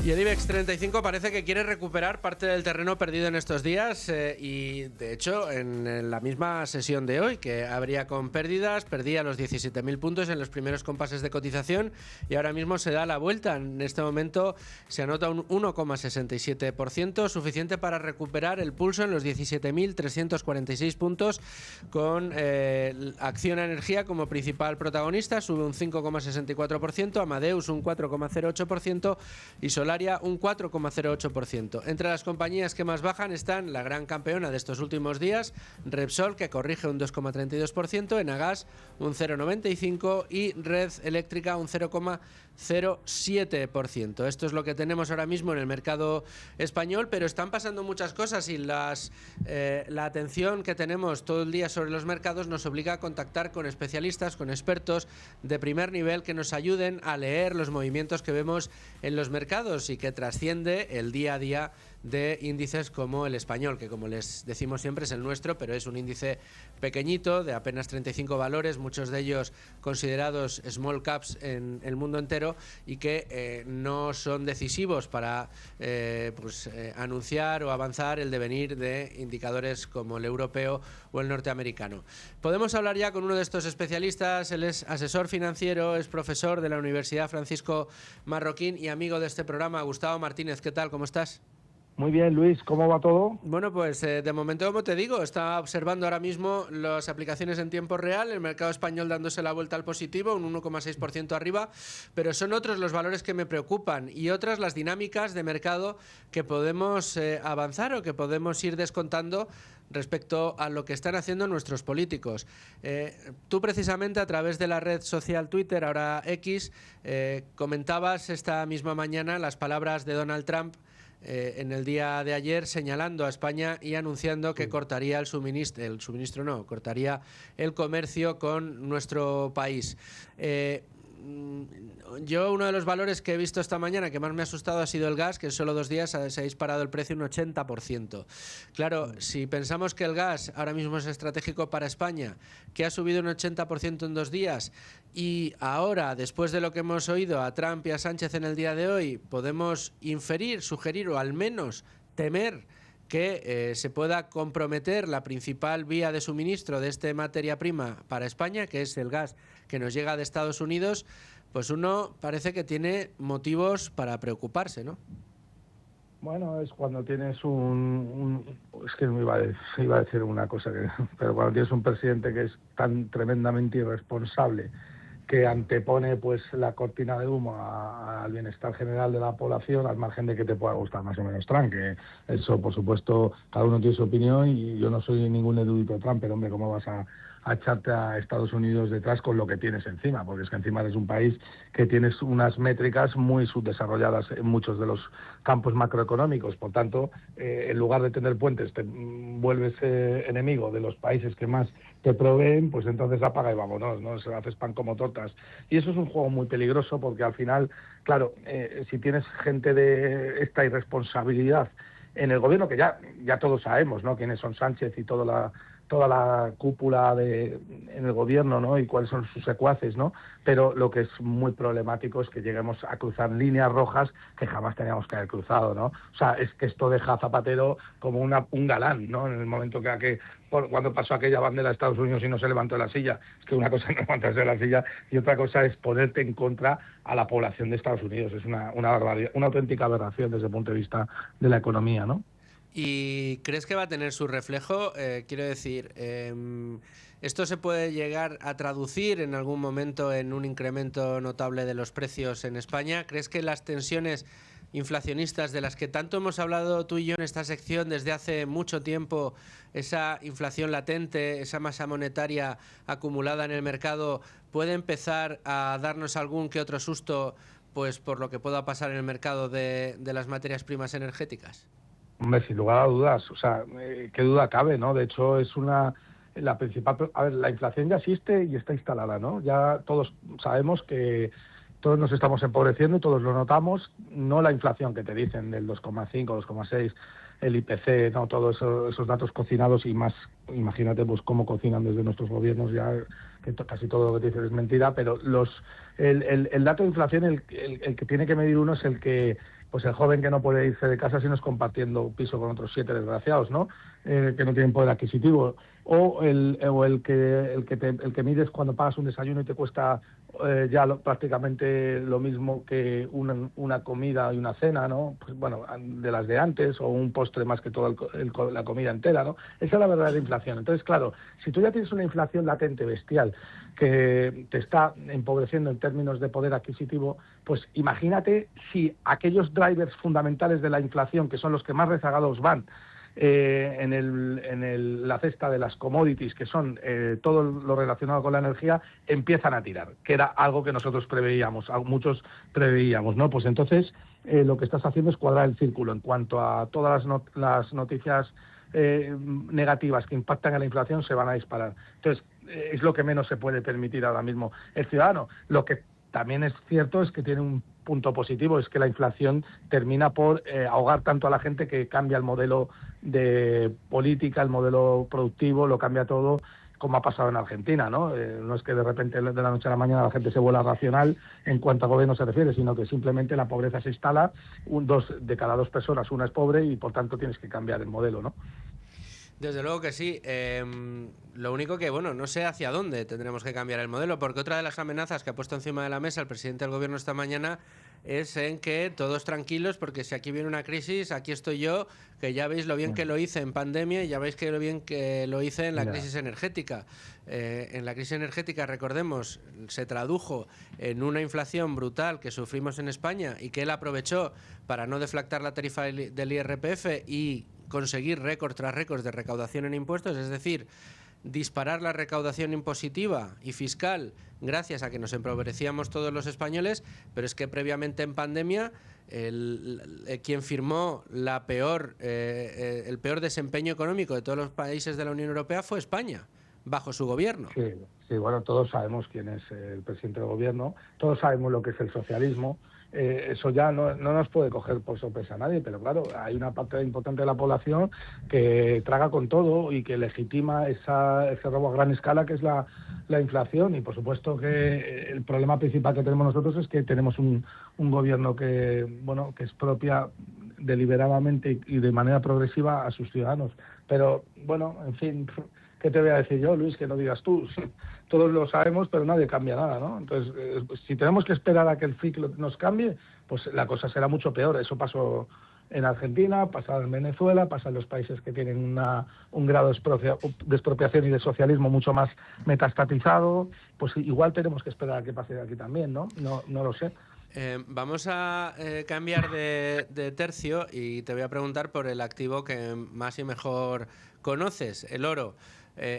Y el IBEX 35 parece que quiere recuperar parte del terreno perdido en estos días y, de hecho, en la misma sesión de hoy, que abría con pérdidas, perdía los 17.000 puntos en los primeros compases de cotización y ahora mismo se da la vuelta. En este momento se anota un 1,67%, suficiente para recuperar el pulso en los 17.346 puntos, con Acciona Energía como principal protagonista, sube un 5,64%, Amadeus un 4,08% y Solaria un 4,08%. Entre las compañías que más bajan están la gran campeona de estos últimos días, Repsol, que corrige un 2,32%, Enagas un 0,95% y Red Eléctrica un 0,07%. Esto es lo que tenemos ahora mismo en el mercado español, pero están pasando muchas cosas y la atención que tenemos todo el día sobre los mercados nos obliga a contactar con especialistas, con expertos de primer nivel que nos ayuden a leer los movimientos que vemos en los mercados y que trasciende el día a día de índices como el español, que como les decimos siempre es el nuestro, pero es un índice pequeñito de apenas 35 valores, muchos de ellos considerados small caps en el mundo entero y que no son decisivos para anunciar o avanzar el devenir de indicadores como el europeo o el norteamericano. Podemos hablar ya con uno de estos especialistas. Él es asesor financiero, es profesor de la Universidad Francisco Marroquín y amigo de este programa. Gustavo Martínez, ¿qué tal? ¿Cómo estás? Muy bien, Luis, ¿cómo va todo? Bueno, pues de momento, como te digo, está observando ahora mismo las aplicaciones en tiempo real, el mercado español dándose la vuelta al positivo, un 1,6% arriba, pero son otros los valores que me preocupan y otras las dinámicas de mercado que podemos avanzar o que podemos ir descontando respecto a lo que están haciendo nuestros políticos. Tú precisamente a través de la red social Twitter, ahora X, comentabas esta misma mañana las palabras de Donald Trump en el día de ayer, señalando a España y anunciando que cortaría cortaría el comercio con nuestro país. Yo uno de los valores que he visto esta mañana que más me ha asustado ha sido el gas, que en solo 2 días se ha disparado el precio un 80%. Claro, si pensamos que el gas ahora mismo es estratégico para España, que ha subido un 80% en 2 días, y ahora, después de lo que hemos oído a Trump y a Sánchez en el día de hoy, podemos inferir, sugerir o al menos temer que se pueda comprometer la principal vía de suministro de esta materia prima para España, que es el gas que nos llega de Estados Unidos, pues uno parece que tiene motivos para preocuparse, ¿no? Bueno, es cuando tienes es que me iba a decir una cosa, pero cuando tienes un presidente que es tan tremendamente irresponsable, que antepone pues la cortina de humo al bienestar general de la población, al margen de que te pueda gustar más o menos Trump, que eso, por supuesto, cada uno tiene su opinión y yo no soy ningún erudito de Trump, pero hombre, ¿cómo vas a echarte a Estados Unidos detrás con lo que tienes encima? Porque es que encima eres un país que tienes unas métricas muy subdesarrolladas en muchos de los campos macroeconómicos. Por tanto, en lugar de tener puentes, te vuelves enemigo de los países que más te proveen, pues entonces apaga y vámonos, ¿no? Se haces pan como tortas. Y eso es un juego muy peligroso porque al final, claro, si tienes gente de esta irresponsabilidad en el gobierno, que ya todos sabemos, ¿no?, quiénes son Sánchez y toda la cúpula en el gobierno, ¿no?, y cuáles son sus secuaces, ¿no? Pero lo que es muy problemático es que lleguemos a cruzar líneas rojas que jamás teníamos que haber cruzado, ¿no? O sea, es que esto deja a Zapatero como un galán, ¿no? En el momento cuando pasó aquella bandera de Estados Unidos y no se levantó de la silla. Es que una cosa es levantarse de la silla y otra cosa es ponerte en contra a la población de Estados Unidos. Es una barbaridad, una auténtica aberración desde el punto de vista de la economía, ¿no? ¿Y crees que va a tener su reflejo? Quiero decir, ¿esto se puede llegar a traducir en algún momento en un incremento notable de los precios en España? ¿Crees que las tensiones inflacionistas de las que tanto hemos hablado tú y yo en esta sección desde hace mucho tiempo, esa inflación latente, esa masa monetaria acumulada en el mercado, puede empezar a darnos algún que otro susto, pues por lo que pueda pasar en el mercado de las materias primas energéticas? Hombre, sin lugar a dudas, o sea, qué duda cabe, ¿no? De hecho, la principal... A ver, la inflación ya existe y está instalada, ¿no? Ya todos sabemos que todos nos estamos empobreciendo y todos lo notamos, no la inflación que te dicen del 2,5, 2,6, el IPC, no, todos esos datos cocinados y más, imagínate pues cómo cocinan desde nuestros gobiernos ya, que casi todo lo que te dicen es mentira, pero el dato de inflación, el que tiene que medir uno es el que pues el joven que no puede irse de casa sino es compartiendo piso con otros 7 desgraciados, ¿no? Que no tienen poder adquisitivo. O el que mides cuando pagas un desayuno y te cuesta prácticamente lo mismo que una comida y una cena, ¿no? Pues bueno, de las de antes, o un postre más que toda la comida entera, ¿no? Esa es la verdadera inflación. Entonces, claro, si tú ya tienes una inflación latente bestial que te está empobreciendo en términos de poder adquisitivo, pues imagínate si aquellos drivers fundamentales de la inflación, que son los que más rezagados van, la cesta de las commodities, que son todo lo relacionado con la energía, empiezan a tirar, que era algo que nosotros preveíamos, muchos preveíamos, ¿no? Pues entonces lo que estás haciendo es cuadrar el círculo en cuanto a todas las noticias negativas que impactan en la inflación se van a disparar. Entonces, es lo que menos se puede permitir ahora mismo el ciudadano. Lo que también es cierto es que tiene un punto positivo, es que la inflación termina por ahogar tanto a la gente que cambia el modelo de política, el modelo productivo, lo cambia todo, como ha pasado en Argentina, ¿no? No es que de repente de la noche a la mañana la gente se vuelva racional en cuanto a gobierno se refiere, sino que simplemente la pobreza se instala, 2 de cada 2 personas, una es pobre y por tanto tienes que cambiar el modelo, ¿no? Desde luego que sí. Lo único que, bueno, no sé hacia dónde tendremos que cambiar el modelo, porque otra de las amenazas que ha puesto encima de la mesa el presidente del gobierno esta mañana es en que todos tranquilos, porque si aquí viene una crisis, aquí estoy yo, que ya veis lo bien que lo hice en pandemia y ya veis que lo bien que lo hice en la crisis energética. En la crisis energética, recordemos, se tradujo en una inflación brutal que sufrimos en España y que él aprovechó para no deflactar la tarifa del IRPF y conseguir récord tras récord de recaudación en impuestos, es decir, disparar la recaudación impositiva y fiscal gracias a que nos empobrecíamos todos los españoles, pero es que previamente en pandemia quien firmó el peor desempeño económico de todos los países de la Unión Europea fue España, bajo su gobierno. Sí, sí, bueno, todos sabemos quién es el presidente del gobierno, todos sabemos lo que es el socialismo. Eso ya no nos puede coger por sorpresa a nadie, pero claro, hay una parte importante de la población que traga con todo y que legitima ese robo a gran escala que es la inflación. Y por supuesto que el problema principal que tenemos nosotros es que tenemos un gobierno que expropia deliberadamente y de manera progresiva a sus ciudadanos. Pero bueno, en fin, ¿qué te voy a decir yo, Luis? Que no digas tú. Todos lo sabemos, pero nadie cambia nada, ¿no? Entonces, si tenemos que esperar a que el ciclo nos cambie, pues la cosa será mucho peor. Eso pasó en Argentina, pasa en Venezuela, pasa en los países que tienen un grado de expropiación y de socialismo mucho más metastatizado. Pues igual tenemos que esperar a que pase aquí también, ¿no? No lo sé. Vamos a cambiar de tercio y te voy a preguntar por el activo que más y mejor conoces, el oro.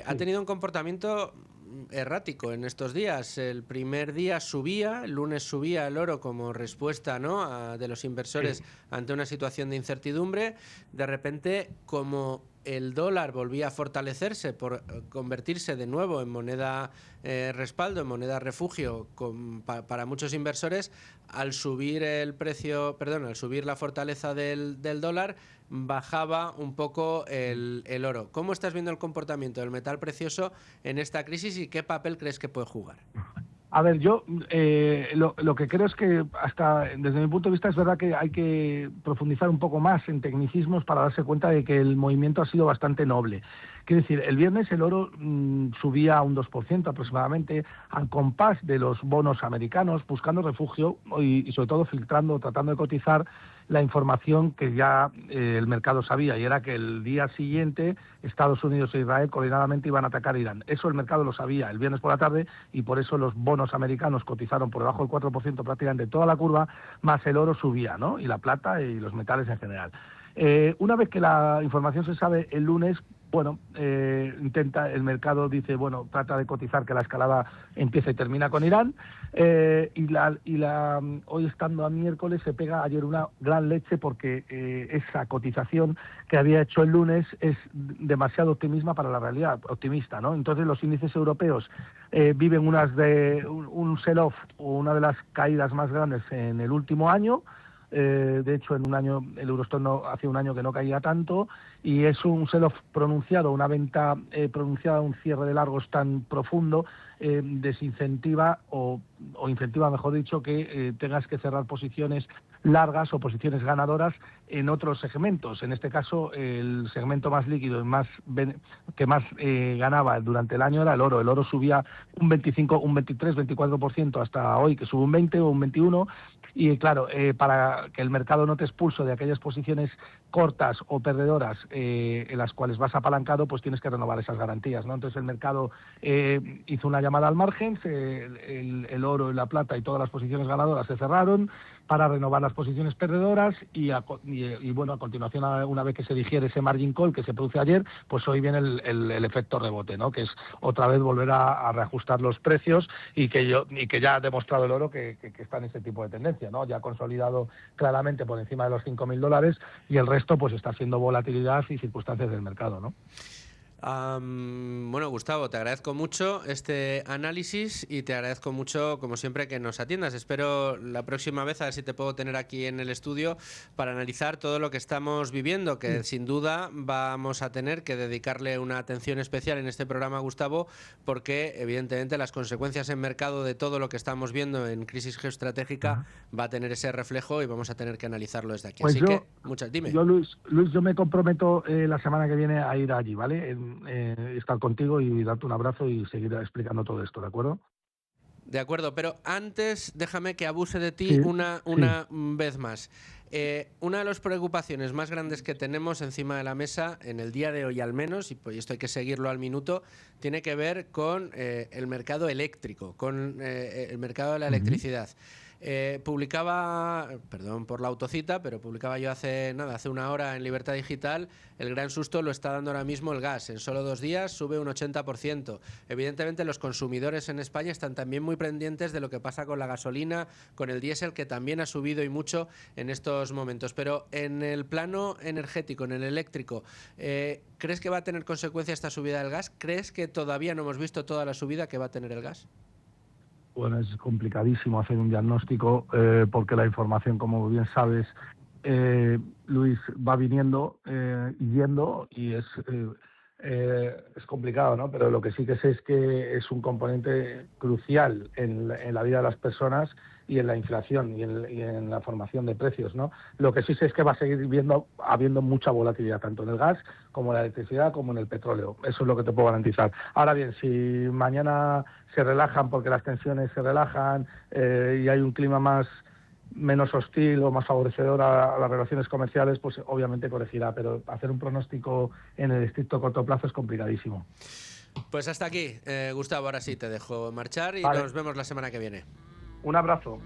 Ha tenido un comportamiento errático en estos días. El primer día subía, el lunes subía el oro como respuesta, ¿no?, de los inversores ante una situación de incertidumbre. De repente, como el dólar volvía a fortalecerse por convertirse de nuevo en moneda respaldo, en moneda refugio para muchos inversores, al subir al subir la fortaleza del dólar, bajaba un poco el oro. ¿Cómo estás viendo el comportamiento del metal precioso en esta crisis y qué papel crees que puede jugar? A ver, yo lo que creo es que desde mi punto de vista es verdad que hay que profundizar un poco más en tecnicismos para darse cuenta de que el movimiento ha sido bastante noble. Quiero decir, el viernes el oro subía un 2% aproximadamente al compás de los bonos americanos, buscando refugio y sobre todo tratando de cotizar la información que ya el mercado sabía, y era que el día siguiente Estados Unidos e Israel coordinadamente iban a atacar a Irán. Eso el mercado lo sabía el viernes por la tarde y por eso los bonos americanos cotizaron por debajo del 4% prácticamente toda la curva, más el oro subía, ¿no? Y la plata y los metales en general. Una vez que la información se sabe el lunes, el mercado dice, trata de cotizar que la escalada empieza y termina con Irán, hoy estando a miércoles se pega ayer una gran leche porque esa cotización que había hecho el lunes es demasiado optimista para la realidad, optimista, ¿no? Entonces los índices europeos viven un sell-off o una de las caídas más grandes en el último año. De hecho, en un año el Eurostoxx hace un año que no caía tanto, y es un sell-off pronunciado, una venta pronunciada, un cierre de largos tan profundo, desincentiva o incentiva, mejor dicho, que tengas que cerrar posiciones largas o posiciones ganadoras en otros segmentos. En este caso, el segmento más líquido y que más ganaba durante el año era el oro. El oro subía un 25, un 23, 24% hasta hoy, que sube un 20 o un 21. Y claro, para que el mercado no te expulse de aquellas posiciones cortas o perdedoras en las cuales vas apalancado, pues tienes que renovar esas garantías, ¿no? Entonces el mercado hizo una llamada al margen, el oro, la plata y todas las posiciones ganadoras se cerraron para renovar las posiciones perdedoras y bueno, a continuación, una vez que se digiere ese margin call que se produce ayer, pues hoy viene el efecto rebote, ¿no? Que es otra vez volver a reajustar los precios y que ya ha demostrado el oro que está en ese tipo de tendencia, ¿no? Ya ha consolidado claramente por encima de los $5.000 y el resto pues está siendo volatilidad y circunstancias del mercado, ¿no? Bueno, Gustavo, te agradezco mucho este análisis y te agradezco mucho, como siempre, que nos atiendas. Espero la próxima vez a ver si te puedo tener aquí en el estudio para analizar todo lo que estamos viviendo, que sin duda vamos a tener que dedicarle una atención especial en este programa, Gustavo, porque evidentemente las consecuencias en mercado de todo lo que estamos viendo en crisis geoestratégica va a tener ese reflejo y vamos a tener que analizarlo desde aquí. Pues Así que, dime. Luis, yo me comprometo la semana que viene a ir allí, ¿vale? Estar contigo y darte un abrazo y seguir explicando todo esto, ¿de acuerdo? De acuerdo, pero antes déjame que abuse de ti Sí, una sí. vez más. Una de las preocupaciones más grandes que tenemos encima de la mesa, en el día de hoy al menos, y pues esto hay que seguirlo al minuto, tiene que ver con el mercado eléctrico, con el mercado de la electricidad. Publicaba, perdón por la autocita, pero publicaba yo hace una hora en Libertad Digital, el gran susto lo está dando ahora mismo el gas. En solo 2 días sube un 80%. Evidentemente los consumidores en España están también muy pendientes de lo que pasa con la gasolina, con el diésel, que también ha subido y mucho en estos momentos. Pero en el plano energético, en el eléctrico, ¿crees que va a tener consecuencia esta subida del gas? ¿Crees que todavía no hemos visto toda la subida que va a tener el gas? Bueno, es complicadísimo hacer un diagnóstico porque la información, como bien sabes, Luis, va viniendo y yendo y es complicado, ¿no? Pero lo que sí que sé es que es un componente crucial en la vida de las personas y en la inflación y en la formación de precios, ¿no? Lo que sí sé es que va a seguir habiendo mucha volatilidad, tanto en el gas como en la electricidad como en el petróleo. Eso es lo que te puedo garantizar. Ahora bien, si mañana se relajan porque las tensiones se relajan y hay un clima menos hostil o más favorecedor a las relaciones comerciales, pues obviamente corregirá, pero hacer un pronóstico en el estricto corto plazo es complicadísimo. Pues hasta aquí, Gustavo, ahora sí te dejo marchar y Vale. nos vemos la semana que viene. Un abrazo.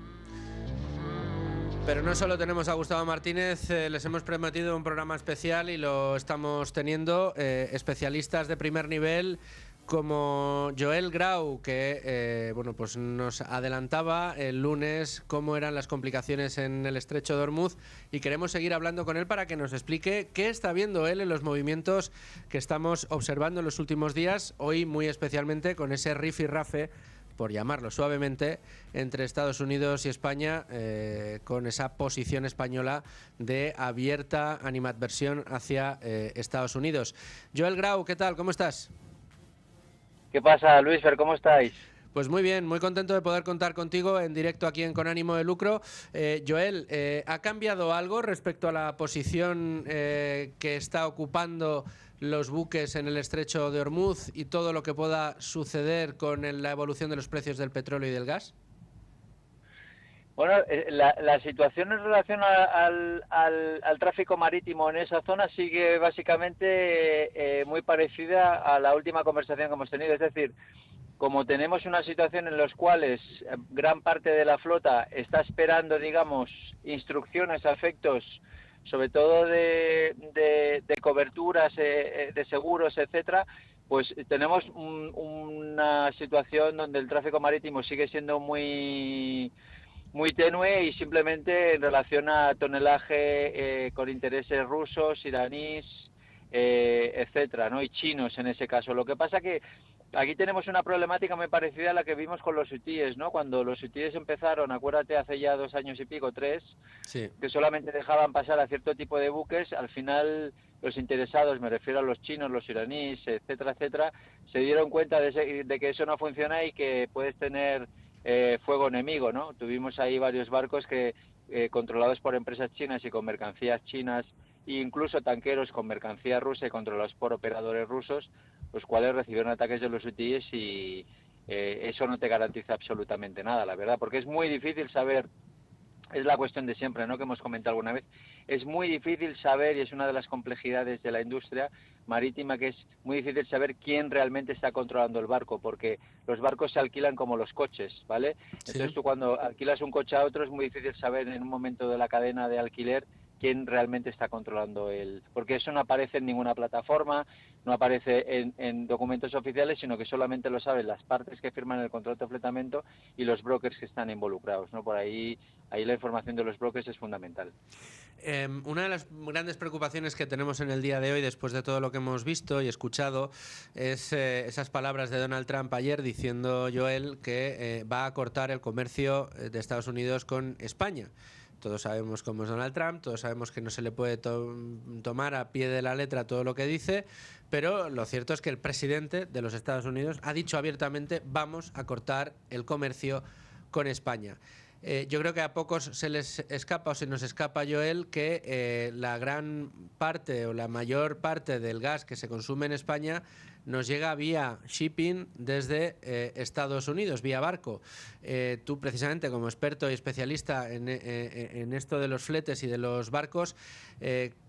Pero no solo tenemos a Gustavo Martínez, les hemos prometido un programa especial y lo estamos teniendo, especialistas de primer nivel como Joel Grau, que bueno, pues nos adelantaba el lunes cómo eran las complicaciones en el estrecho de Ormuz, y queremos seguir hablando con él para que nos explique qué está viendo él en los movimientos que estamos observando en los últimos días, hoy muy especialmente con ese rifirrafe, por llamarlo suavemente, entre Estados Unidos y España, con esa posición española de abierta animadversión hacia Estados Unidos. Joel Grau, ¿qué tal? ¿Cómo estás? ¿Qué pasa, Luisfer? ¿Cómo estáis? Pues muy bien, muy contento de poder contar contigo en directo aquí en Con Ánimo de Lucro. Joel, ¿ha cambiado algo respecto a la posición que está ocupando los buques en el estrecho de Ormuz y todo lo que pueda suceder con la evolución de los precios del petróleo y del gas? Bueno, la situación en relación al tráfico marítimo en esa zona sigue básicamente muy parecida a la última conversación que hemos tenido. Es decir, como tenemos una situación en la cual gran parte de la flota está esperando, digamos, instrucciones a efectos, sobre todo de coberturas, de seguros, etcétera, pues tenemos una situación donde el tráfico marítimo sigue siendo muy tenue y simplemente en relación a tonelaje con intereses rusos, iraníes, etcétera, ¿no? Y chinos en ese caso. Lo que pasa que aquí tenemos una problemática muy parecida a la que vimos con los hutíes, ¿no? Cuando los hutíes empezaron, acuérdate, hace ya 2 años y pico, 3, Sí. que solamente dejaban pasar a cierto tipo de buques, al final los interesados, me refiero a los chinos, los iraníes, etcétera, etcétera, se dieron cuenta de que eso no funciona y que puedes tener fuego enemigo, ¿no? Tuvimos ahí varios barcos que controlados por empresas chinas y con mercancías chinas, e incluso tanqueros con mercancía rusa y controlados por operadores rusos, los cuales recibieron ataques de los hutíes y eso no te garantiza absolutamente nada, la verdad, porque es muy difícil saber. Es la cuestión de siempre, ¿no?, que hemos comentado alguna vez. Es muy difícil saber, y es una de las complejidades de la industria marítima, que es muy difícil saber quién realmente está controlando el barco, porque los barcos se alquilan como los coches, ¿vale? Sí. Entonces tú cuando alquilas un coche a otro es muy difícil saber en un momento de la cadena de alquiler quién realmente está controlando porque eso no aparece en ninguna plataforma, no aparece en documentos oficiales, sino que solamente lo saben las partes que firman el contrato de fletamento y los brokers que están involucrados, ¿no? Por ahí la información de los brokers es fundamental. Una de las grandes preocupaciones que tenemos en el día de hoy, después de todo lo que hemos visto y escuchado, es esas palabras de Donald Trump ayer diciendo, Joel, que va a cortar el comercio de Estados Unidos con España. Todos sabemos cómo es Donald Trump, todos sabemos que no se le puede tomar a pie de la letra todo lo que dice, pero lo cierto es que el presidente de los Estados Unidos ha dicho abiertamente, vamos a cortar el comercio con España. Yo creo que a pocos se les escapa o se nos escapa, Joel, que la gran parte o la mayor parte del gas que se consume en España nos llega vía shipping desde Estados Unidos, vía barco. Tú, precisamente, como experto y especialista en esto de los fletes y de los barcos,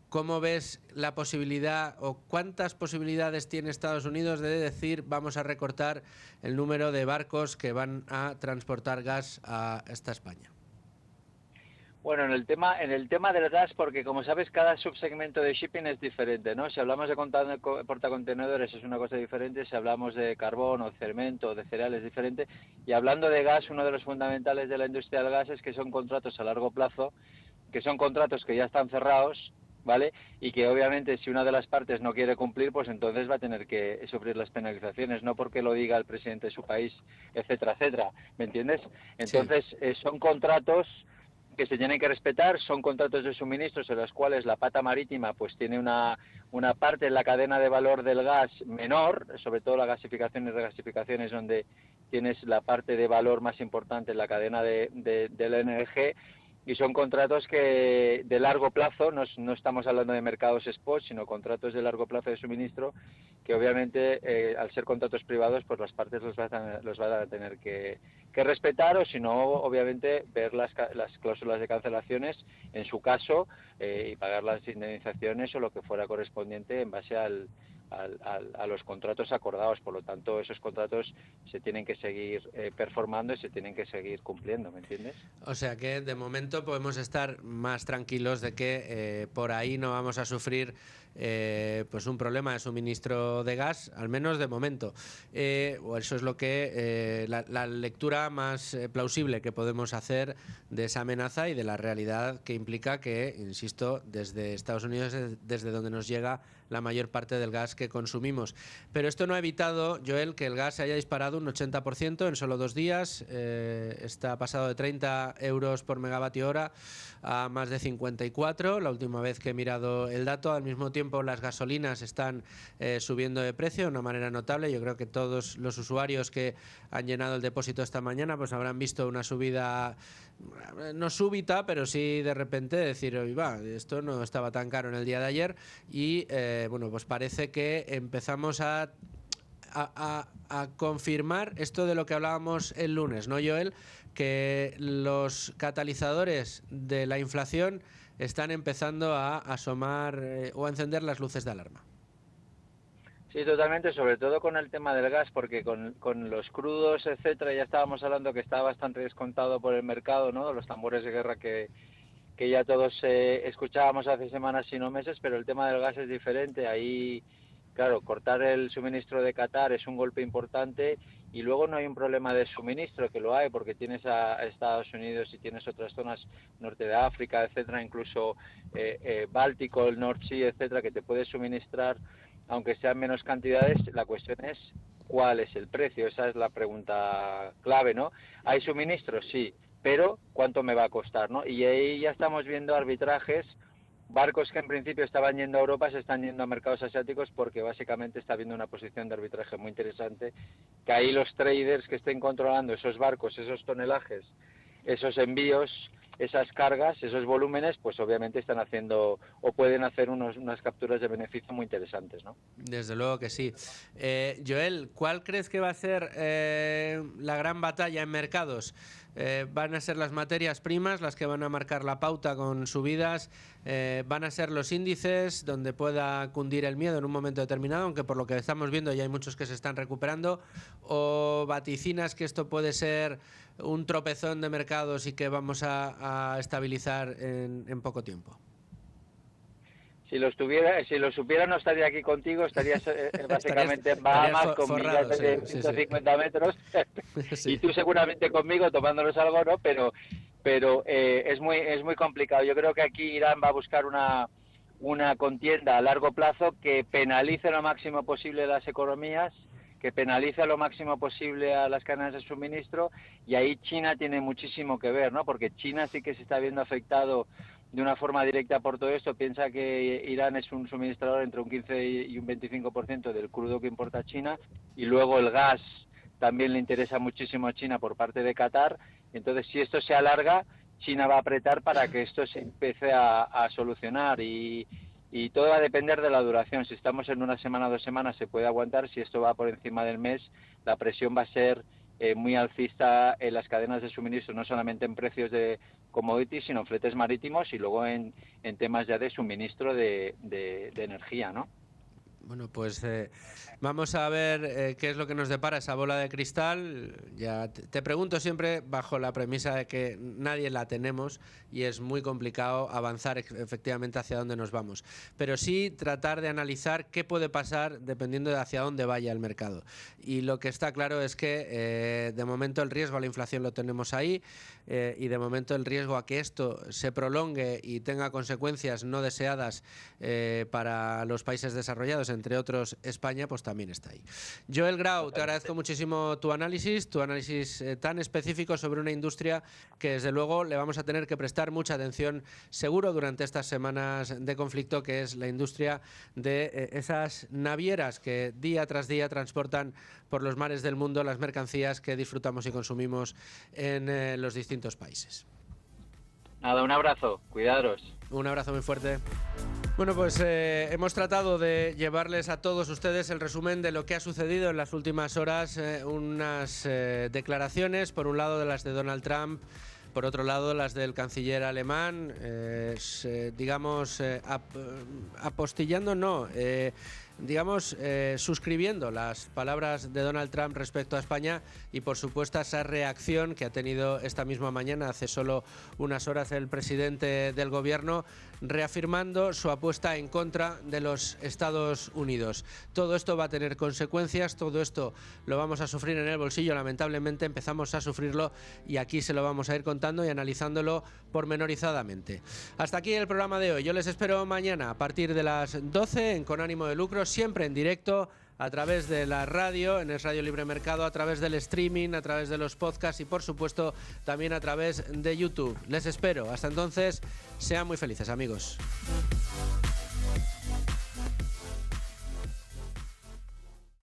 ¿cómo ves la posibilidad o cuántas posibilidades tiene Estados Unidos de decir vamos a recortar el número de barcos que van a transportar gas hasta España? Bueno, en el tema del gas, porque como sabes, cada subsegmento de shipping es diferente, ¿no? Si hablamos de portacontenedores es una cosa diferente, si hablamos de carbón o cemento o de cereales es diferente, y hablando de gas, uno de los fundamentales de la industria del gas es que son contratos a largo plazo, que son contratos que ya están cerrados, ¿vale? Y que obviamente si una de las partes no quiere cumplir, pues entonces va a tener que sufrir las penalizaciones, no porque lo diga el presidente de su país, etcétera, etcétera, ¿me entiendes? Entonces, son contratos que se tienen que respetar, son contratos de suministros en los cuales la pata marítima pues tiene una parte en la cadena de valor del gas menor, sobre todo la gasificación y regasificación es donde tienes la parte de valor más importante en la cadena del NG, y son contratos que de largo plazo, no estamos hablando de mercados spot, sino contratos de largo plazo de suministro, que obviamente al ser contratos privados, pues las partes los van a tener que respetar, o si no, obviamente ver las cláusulas de cancelaciones en su caso, y pagar las indemnizaciones o lo que fuera correspondiente en base a los contratos acordados. Por lo tanto, esos contratos se tienen que seguir performando y se tienen que seguir cumpliendo, ¿me entiendes? O sea que de momento podemos estar más tranquilos de que por ahí no vamos a sufrir pues un problema de suministro de gas, al menos de momento. O eso es lo que la lectura más plausible que podemos hacer de esa amenaza y de la realidad que implica que, insisto, desde Estados Unidos es desde donde nos llega la mayor parte del gas que consumimos. Pero esto no ha evitado, Joel, que el gas se haya disparado un 80% en solo 2 días. Está pasado de 30 euros por megavatio hora a más de 54, la última vez que he mirado el dato. Al mismo tiempo, las gasolinas están subiendo de precio de una manera notable. Yo creo que todos los usuarios que han llenado el depósito esta mañana pues habrán visto una subida, no súbita, pero sí de repente decir, oye, va, esto no estaba tan caro en el día de ayer. Y bueno, pues parece que empezamos a confirmar esto de lo que hablábamos el lunes, ¿no, Joel? Que los catalizadores de la inflación están empezando a asomar o a encender las luces de alarma. Sí, totalmente, sobre todo con el tema del gas, porque con los crudos, etcétera, ya estábamos hablando que está bastante descontado por el mercado, ¿no? Los tambores de guerra que ya todos escuchábamos hace semanas, si no meses, pero el tema del gas es diferente. Ahí, claro, cortar el suministro de Qatar es un golpe importante, y luego no hay un problema de suministro, que lo hay, porque tienes a Estados Unidos y tienes otras zonas, norte de África, etcétera, incluso Báltico, el North Sea, etcétera, que te puedes suministrar, aunque sean menos cantidades. La cuestión es ¿cuál es el precio? Esa es la pregunta clave, ¿no? ¿Hay suministros? Sí, pero ¿cuánto me va a costar, no? Y ahí ya estamos viendo arbitrajes, barcos que en principio estaban yendo a Europa se están yendo a mercados asiáticos porque básicamente está habiendo una posición de arbitraje muy interesante, que ahí los traders que estén controlando esos barcos, esos tonelajes, esos envíos, esas cargas, esos volúmenes, pues obviamente están haciendo o pueden hacer unas capturas de beneficio muy interesantes, ¿no? Desde luego que sí. Joel, ¿cuál crees que va a ser la gran batalla en mercados? ¿Van a ser las materias primas las que van a marcar la pauta con subidas? ¿Van a ser los índices donde pueda cundir el miedo en un momento determinado? Aunque por lo que estamos viendo ya hay muchos que se están recuperando. ¿O vaticinas que esto puede ser un tropezón de mercados y que vamos a estabilizar en poco tiempo? Si lo supiera no estaría aquí contigo, estarías básicamente en Bahamas con millares de 150 metros y tú seguramente conmigo tomándonos algo, ¿no? Pero es muy complicado. Yo creo que aquí Irán va a buscar una contienda a largo plazo que penalice lo máximo posible las economías, que penalice lo máximo posible a las cadenas de suministro, y ahí China tiene muchísimo que ver, ¿no? Porque China sí que se está viendo afectado de una forma directa por todo esto. Piensa que Irán es un suministrador entre un 15 y un 25% del crudo que importa China, y luego el gas también le interesa muchísimo a China por parte de Qatar. Entonces, si esto se alarga, China va a apretar para que esto se empiece a solucionar, y todo va a depender de la duración. Si estamos en una semana o 2 semanas se puede aguantar. Si esto va por encima del mes, la presión va a ser muy alcista en las cadenas de suministro, no solamente en precios de commodities, sino en fletes marítimos y luego en temas ya de suministro de energía, ¿no? Bueno, pues vamos a ver qué es lo que nos depara esa bola de cristal. Ya te pregunto siempre bajo la premisa de que nadie la tenemos y es muy complicado avanzar efectivamente hacia dónde nos vamos. Pero sí tratar de analizar qué puede pasar dependiendo de hacia dónde vaya el mercado. Y lo que está claro es que de momento el riesgo a la inflación lo tenemos ahí, y de momento el riesgo a que esto se prolongue y tenga consecuencias no deseadas para los países desarrollados, entre otros España, pues también está ahí. Joel Grau, te agradezco muchísimo tu análisis tan específico sobre una industria que desde luego le vamos a tener que prestar mucha atención seguro durante estas semanas de conflicto, que es la industria de esas navieras que día tras día transportan por los mares del mundo las mercancías que disfrutamos y consumimos en los distintos países. Nada, un abrazo, cuidaros. Un abrazo muy fuerte. Bueno, pues hemos tratado de llevarles a todos ustedes el resumen de lo que ha sucedido en las últimas horas, unas declaraciones, por un lado de las de Donald Trump, por otro lado las del canciller alemán, apostillando, no, suscribiendo las palabras de Donald Trump respecto a España, y por supuesto esa reacción que ha tenido esta misma mañana, hace solo unas horas, el presidente del gobierno, reafirmando su apuesta en contra de los Estados Unidos. Todo esto va a tener consecuencias, todo esto lo vamos a sufrir en el bolsillo, lamentablemente empezamos a sufrirlo, y aquí se lo vamos a ir contando y analizándolo pormenorizadamente. Hasta aquí el programa de hoy. Yo les espero mañana a partir de las 12 en Con Ánimo de Lucro, siempre en directo, a través de la radio, en el Radio Libre Mercado, a través del streaming, a través de los podcasts y por supuesto también a través de YouTube. Les espero. Hasta entonces, sean muy felices, amigos.